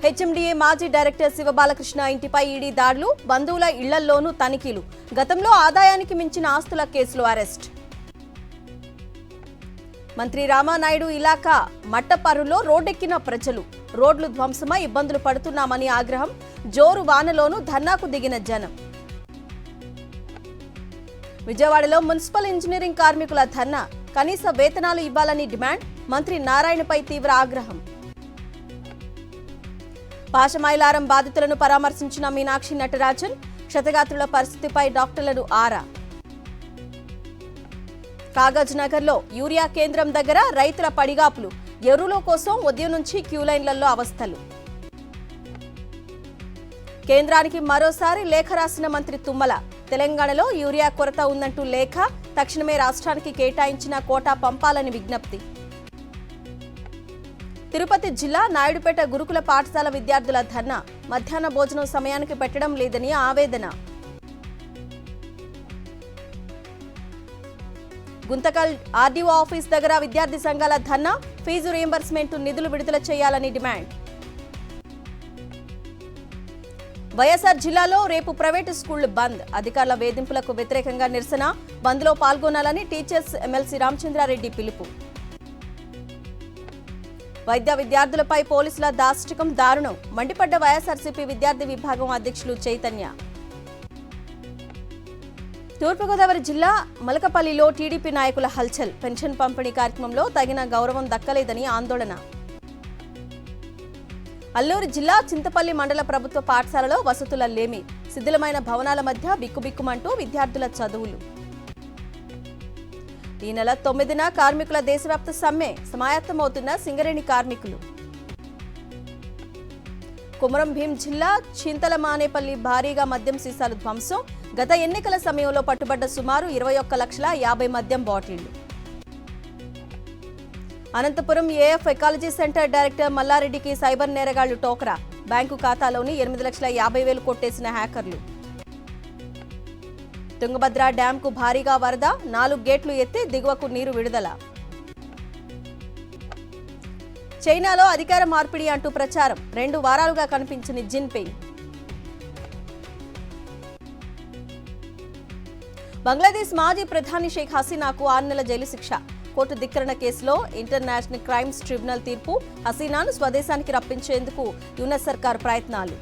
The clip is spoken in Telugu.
హెచ్ఎండిఏ మాజీ డైరెక్టర్ శివబాలకృష్ణ ఇంటిపై ఈడీ దాడులు, బంధువుల ఇళ్లల్లోనూ తనిఖీలు. గతంలో ఆదాయానికి మించిన ఆస్తుల కేసులో అరెస్ట్. మంత్రి రామానాయుడు ఇలాకా మట్టపర్రులో రోడ్డెక్కిన ప్రజలు. రోడ్లు ధ్వంసమై ఇబ్బందులు పడుతున్నామని ఆగ్రహం. జోరు వానలోనూ ధర్నాకు దిగిన జనం. విజయవాడలో మున్సిపల్ ఇంజనీరింగ్ కార్మికుల ధర్నా. కనీస వేతనాలు ఇవ్వాలని డిమాండ్. మంత్రి నారాయణపై తీవ్ర ఆగ్రహం. పాశమైలారం బాధితులను పరామర్శించిన మీనాక్షి నటరాజన్. క్షతగాత్రుల పరిస్థితిపై డాక్టర్లను ఆరా. కాగజ్ నగర్లో యూరియా కేంద్రం దగ్గర రైతుల పడిగాపులు. ఎరువుల కోసం ఉదయం నుంచి క్యూలైన్లలో అవస్థలు. కేంద్రానికి మరోసారి లేఖ రాసిన మంత్రి తుమ్మల. తెలంగాణలో యూరియా కొరత ఉందంటూ లేఖ. తక్షణమే రాష్ట్రానికి కేటాయించిన కోటా పంపాలని విజ్ఞప్తి. తిరుపతి జిల్లా నాయుడుపేట గురుకుల పాఠశాల విద్యార్థుల ధర్నా. మధ్యాహ్న భోజనం సమయానికి పెట్టడం లేదని ఆవేదన. గుంతకల్ ఆర్డీఓ ఆఫీస్ దగ్గర విద్యార్థి సంఘాల ధర్నా. ఫీజు రీయింబర్స్మెంట్ నిధులు విడుదల చేయాలని డిమాండ్. వైఎస్ఆర్ జిల్లాలో రేపు ప్రైవేటు స్కూళ్లు బంద్. అధికారుల వేధింపులకు వ్యతిరేకంగా నిరసన. బంద్లో పాల్గొనాలని టీచర్స్ ఎమ్మెల్సీ రామచంద్రారెడ్డి పిలుపు. వైద్య విద్యార్థులపై పోలీసుల దాష్టికం దారుణం. మండిపడ్డ వైఎస్ఆర్సీపీ విద్యార్థి విభాగం అధ్యక్షులు చైతన్య. తూర్పుగోదావరి జిల్లా మలకపల్లిలో టీడీపీ నాయకుల హల్చల్. పెన్షన్ పంపిణీ కార్యక్రమంలో తగిన గౌరవం దక్కలేదని ఆందోళన. అల్లూరు జిల్లా చింతపల్లి మండల ప్రభుత్వ పాఠశాలలో వసతుల లేమి. శిథిలమైన భవనాల మధ్య బిక్కుబిక్కుమంటూ విద్యార్థుల చదువులు. ఈ నెల 9న కార్మికుల దేశవ్యాప్త సమ్మె. సమాయత్తమవుతున్న సింగరేణి కార్మికులు. కుమరం భీం జిల్లా చింతలమానేపల్లి భారీగా మద్యం సీసాలు ధ్వంసం. గత ఎన్నికల సమయంలో పట్టుబడ్డ సుమారు 21,50,000 మద్యం బాటిళ్లు. Anantapur AF ecology centre director మల్లారెడ్డికి సైబర్ నేరగాళ్లు టోకరా. బ్యాంకు ఖాతాలోని 8,50,000 కొట్టేసిన హ్యాకర్లు. తుంగభద్ర డ్యాంకు భారీగా వరద. 4 గేట్లు ఎత్తి దిగువకు నీరు విడుదల. చైనాలో అధికార మార్పిడి అంటూ ప్రచారం. 2 వారాలుగా కనిపించని జిన్పింగ్. బంగ్లాదేశ్ మాజీ ప్రధాని షేక్ హసీనాకు 6 నెలల జైలు శిక్ష. కోర్టు ధిక్కరణ కేసులో ఇంటర్నేషనల్ క్రైమ్స్ ట్రిబ్యునల్ తీర్పు. హసీనాను స్వదేశానికి రప్పించేందుకు యునస్ సర్కార్ ప్రయత్నాలు.